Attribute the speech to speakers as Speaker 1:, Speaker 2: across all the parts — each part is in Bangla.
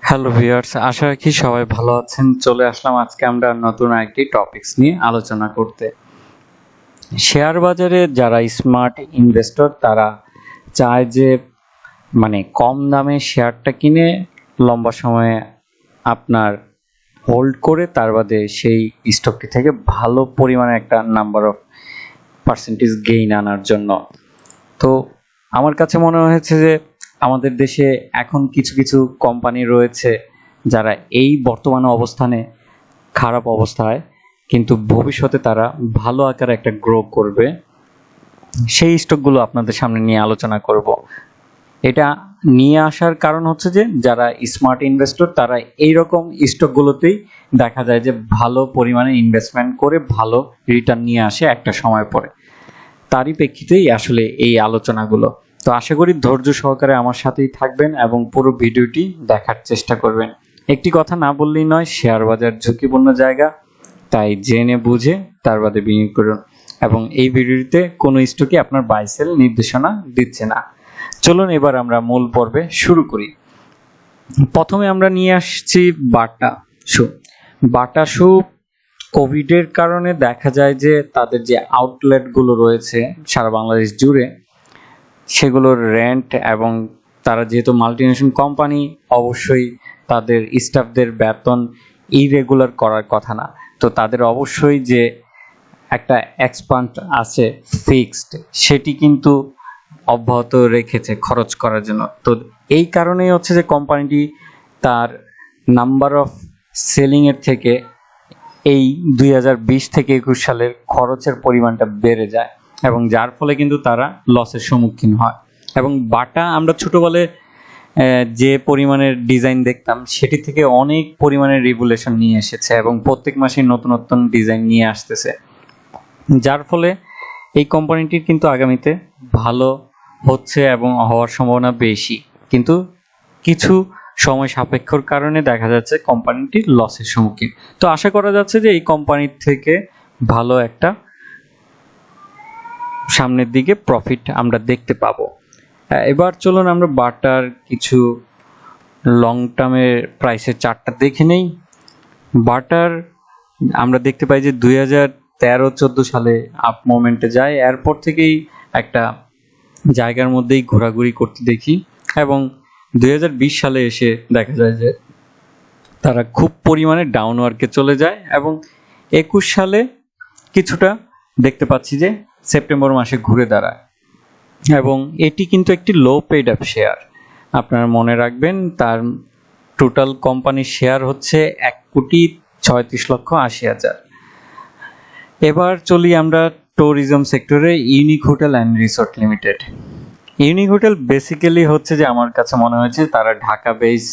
Speaker 1: হ্যালো ভিউয়ার্স, আশা রাখি সবাই ভালো আছেন। চলে আসলাম আজকে আমরা নতুন একটি টপিকস নিয়ে আলোচনা করতে। শেয়ার বাজারে যারা স্মার্ট ইনভেস্টর তারা চায় যে কম দামে শেয়ারটা কিনে লম্বা সময়ে আপনার হোল্ড করে তার বাদে সেই স্টকটি থেকে ভালো পরিমাণে একটা নাম্বার অফ পার্সেন্টেজ গেইন আনার জন্য। তো আমার কাছে মনে হয়েছে যে আমাদের দেশে এখন কিছু কিছু কোম্পানি রয়েছে যারা এই বর্তমানে অবস্থানে খারাপ অবস্থায়, কিন্তু ভবিষ্যতে তারা ভালো আকারে একটা গ্রো করবে। সেই স্টকগুলো আপনাদের সামনে নিয়ে আলোচনা করব। এটা নিয়ে আসার কারণ হচ্ছে যে যারা স্মার্ট ইনভেস্টর তারা এইরকম স্টকগুলোতেই দেখা যায় যে ভালো পরিমাণে ইনভেস্টমেন্ট করে ভালো রিটার্ন নিয়ে আসে একটা সময় পরে। তারই প্রেক্ষিতেই আসলে এই আলোচনাগুলো। তো আশা করি ধৈর্য সহকারে আমার সাথেই থাকবেন এবং পুরো ভিডিওটি দেখার চেষ্টা করবেন। একটি কথা না বললেই নয়, শেয়ার বাজার ঝুঁকিপূর্ণ জায়গা, তাই জেনে বুঝে তার বাদে বিনিয়োগ করুন। এবং এই ভিডিওতে কোনো স্টকে আপনার বাই সেল নির্দেশনা দিচ্ছে না। চলুন এবার আমরা মূল পর্বে শুরু করি। প্রথমে আমরা নিয়ে আসছি বাটা শু। বাটা শু কোভিডের কারণে দেখা যায় যে তাদের যে আউটলেটগুলো রয়েছে সারা বাংলাদেশ জুড়ে, সেগুলোর রেন্ট এবং তারা যেহেতু মাল্টিনেশনাল কোম্পানি, অবশ্যই তাদের স্টাফদের বেতন ইরেগুলার করার কথা না। তো তাদের অবশ্যই যে একটা এক্সপান্ড আছে ফিক্সড, সেটি কিন্তু অব্যাহত রেখেছে খরচ করার জন্য। তো এই কারণেই হচ্ছে যে কোম্পানিটি তার নাম্বার অফ সেলিংয়ের থেকে এই 2020 থেকে 21 সালের খরচের পরিমাণটা বেড়ে যায় এবং যার ফলে কিন্তু তারা লসের সম্মুখীন হয়। এবং বাটা আমরা ছোটোবেলায় যে পরিমাণের ডিজাইন দেখতাম সেটি থেকে অনেক পরিমাণের রেগুলেশন নিয়ে এসেছে এবং প্রত্যেক মাসে নতুন নতুন ডিজাইন নিয়ে আসতেছে, যার ফলে এই কোম্পানিটির কিন্তু আগামীতে ভালো হচ্ছে এবং হওয়ার সম্ভাবনা বেশি। কিন্তু কিছু সময় সাপেক্ষর কারণে দেখা যাচ্ছে কোম্পানিটি লসের সম্মুখীন। তো আশা করা যাচ্ছে যে এই কোম্পানির থেকে ভালো একটা সামনের দিকে প্রফিট আমরা দেখতে পাবো। এবার চলুন আমরা বাটার কিছু লং টার্মের প্রাইসের চার্টটা দেখে নেই। বাটার আমরা দেখতে পাই যে 2013-14 সালে আপ মোমেন্টে যায়, এরপর থেকেই একটা জায়গার মধ্যেই ঘোরাঘুরি করতে দেখি এবং 2020 সালে এসে দেখা যায় যে তারা খুব পরিমাণে ডাউনওয়ার্কে চলে যায় এবং 21 সালে কিছুটা দেখতে পাচ্ছি যে সেপ্টেম্বর মাসে ঘুরে দাঁড়ায় এবং এটি কিন্তু একটি লো পেইড আপ শেয়ার। আপনারা মনে রাখবেন তার টোটাল কোম্পানির শেয়ার হচ্ছে 1,36,80,000। এবার চলি আমরা ট্যুরিজম সেক্টরে। Unique hotel and resort limited. Unique hotel basically হচ্ছে যে আমার কাছে মনে হয়েছে তারা ঢাকা বেস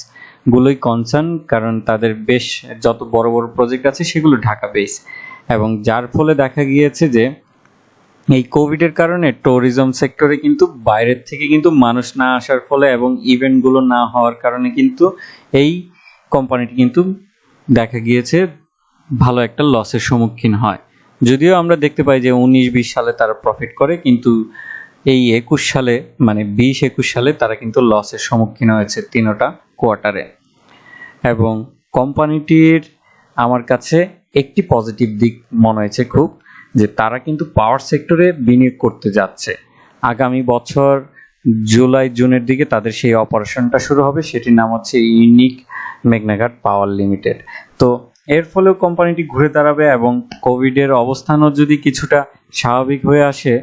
Speaker 1: গুলোই কনসার্ন, কারণ তাদের বেশ যত বড় বড় প্রজেক্ট আছে সেগুলো ঢাকা বেস, এবং যার ফলে দেখা গিয়েছে যে এই কোভিডের কারণে ট্যুরিজম সেক্টরে কিন্তু বাইরের থেকে কিন্তু মানুষ না আসার ফলে এবং ইভেন্টগুলো না হওয়ার কারণে কিন্তু এই কোম্পানিটি কিন্তু দেখা গিয়েছে ভালো একটা লসের সম্মুখীন হয়। যদিও আমরা দেখতে পাই যে 19-20 সালে তারা প্রফিট করে, কিন্তু এই 21 সালে 20-21 সালে তারা কিন্তু লসের সম্মুখীন হয়েছে তিনটা কোয়ার্টারে। এবং কোম্পানিটির আমার কাছে একটি পজিটিভ দিক মনে হয়েছে খুব, যে তারা কিন্তু পাওয়ার সেক্টরে বিনিয়োগ করতে যাচ্ছে। আগামী বছর জুনের দিকে তাদের সেই অপারেশনটা শুরু হবে, সেটির নাম হচ্ছে ইউনিক মেঘনাঘাট পাওয়ার লিমিটেড। তো এর ফলেও কোম্পানিটি ঘুরে দাঁড়াবে এবং কোভিডের অবস্থানও যদি কিছুটা স্বাভাবিক হয়ে আসে,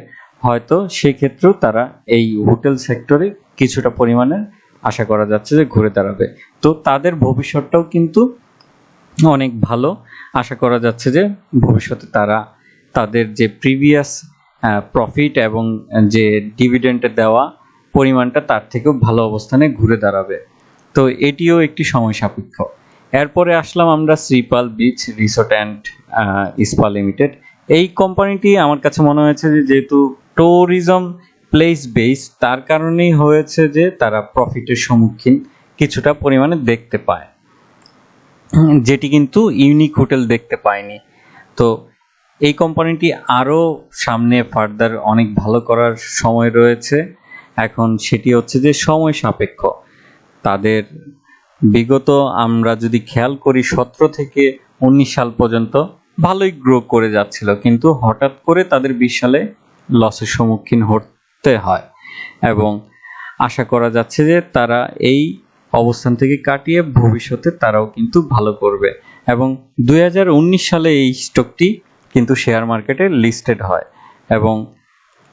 Speaker 1: হয়তো সেক্ষেত্রেও তারা এই হোটেল সেক্টরে কিছুটা পরিমাণে আশা করা যাচ্ছে যে ঘুরে দাঁড়াবে। তো তাদের ভবিষ্যৎটাও কিন্তু অনেক ভালো। আশা করা যাচ্ছে যে ভবিষ্যতে তারা তাদের যে প্রিভিয়াস প্রফিট এবং যে ডিভিডেন্ডে দেওয়া পরিমাণটা তার থেকেও ভালো অবস্থানে ঘুরে দাঁড়াবে। তো এটিও একটি সময় সাপেক্ষ। এরপরে আসলাম আমরা Shripal beach resort and spa limited. এই কোম্পানিটি আমার কাছে মনে হয়েছে যে যেহেতু ট্যুরিজম প্লেস বেস, তার কারণেই হয়েছে যে তারা প্রফিটের সম্মুখীন কিছুটা পরিমাণে দেখতে পায়, যেটি কিন্তু ইউনিক হোটেল দেখতে পায়নি। তো এই কোম্পানিটি আরও সামনে ফার্দার অনেক ভালো করার সময় রয়েছে। এখন সেটি হচ্ছে যে সময় সাপেক্ষ। তাদের বিগত আমরা যদি খেয়াল করি 17 থেকে 19 সাল পর্যন্ত ভালোই গ্রো করে যাচ্ছিল, কিন্তু হঠাৎ করে তাদের 20 সালে লসের সম্মুখীন হতে হয় এবং আশা করা যাচ্ছে যে তারা এই অবস্থান থেকে কাটিয়ে ভবিষ্যতে তারাও কিন্তু ভালো করবে। এবং 2019 সালে এই স্টকটি কিন্তু শেয়ার মার্কেটে লিস্টেড হয় এবং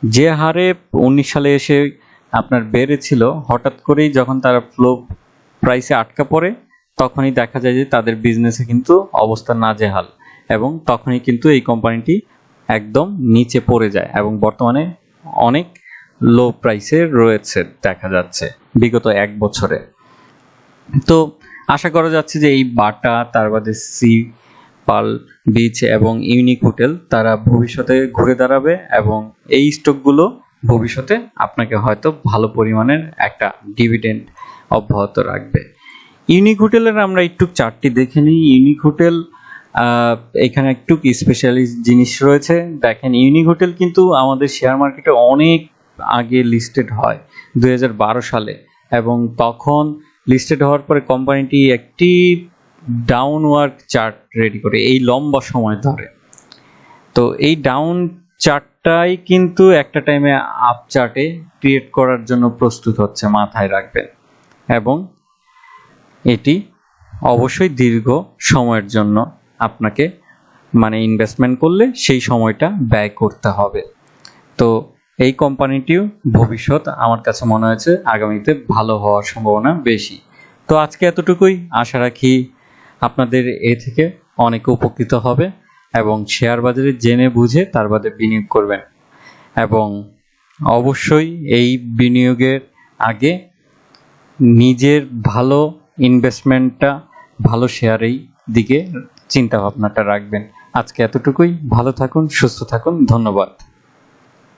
Speaker 1: যে হারে 19 সালে এসে আপনার বেড়েছিল, হঠাৎ করেই যখন তারা ফ্লো প্রাইসে আটকা পড়ে তখনই দেখা যায় যে তাদের বিজনেসে কিন্তু অবস্থা নাজেহাল এবং তখনই কিন্তু এই কোম্পানিটি একদম নিচে পড়ে যায় এবং বর্তমানে অনেক লো প্রাইসে রয়েছে দেখা যাচ্ছে বিগত 1 বছরে। তো আশা করা যাচ্ছে যে এই বাটা, তার বাদে সি পাল বিচ এবং ইউনিক হোটেল তারা ভবিষ্যতে ঘুরে দাঁড়াবে এবং এই স্টকগুলো ভবিষ্যতে আপনাকে হয়তো ভালো পরিমাণের একটা ডিভিডেন্ড অব্যাহত রাখবে। ইউনিক হোটেলের আমরা একটু চার্টটি দেখে নিই। ইউনিক হোটেল এখানে একটু স্পেশালিস্ট জিনিস রয়েছে। দেখেন, ইউনিক হোটেল কিন্তু আমাদের শেয়ার মার্কেটে অনেক আগে লিস্টেড হয় 2012 সালে এবং তখন লিস্টেড হওয়ার পরে কোম্পানিটি একটি ডাউনওয়ার্ড চার্ট রেডি করে এই লম্বা সময় ধরে। তো এই ডাউন চার্টটাই কিন্তু একটা টাইমে আপ চার্টে ক্রিয়েট করার জন্য প্রস্তুত হচ্ছে, মাথায় রাখবেন। এবং এটি অবশ্যই দীর্ঘ সময়ের জন্য আপনাকে ইনভেস্টমেন্ট করলে সেই সময়টা ব্যয় করতে হবে। তো এই কোম্পানিটিও ভবিষ্যৎ আমার কাছে মনে হয়েছে আগামীতে ভালো হওয়ার সম্ভাবনা বেশি। তো আজকে এতটুকুই, আশা রাখি আপনাদের এ থেকে অনেক উপকৃত হবে এবং শেয়ার বাজারে জেনে বুঝে তার বাদে বিনিয়োগ করবেন এবং অবশ্যই এই বিনিয়োগের আগে নিজের ভালো ইনভেস্টমেন্টটা ভালো শেয়ারেই দিকে চিন্তা ভাবনাটা রাখবেন। আজকে এতটুকুই, ভালো থাকুন, সুস্থ থাকুন, ধন্যবাদ।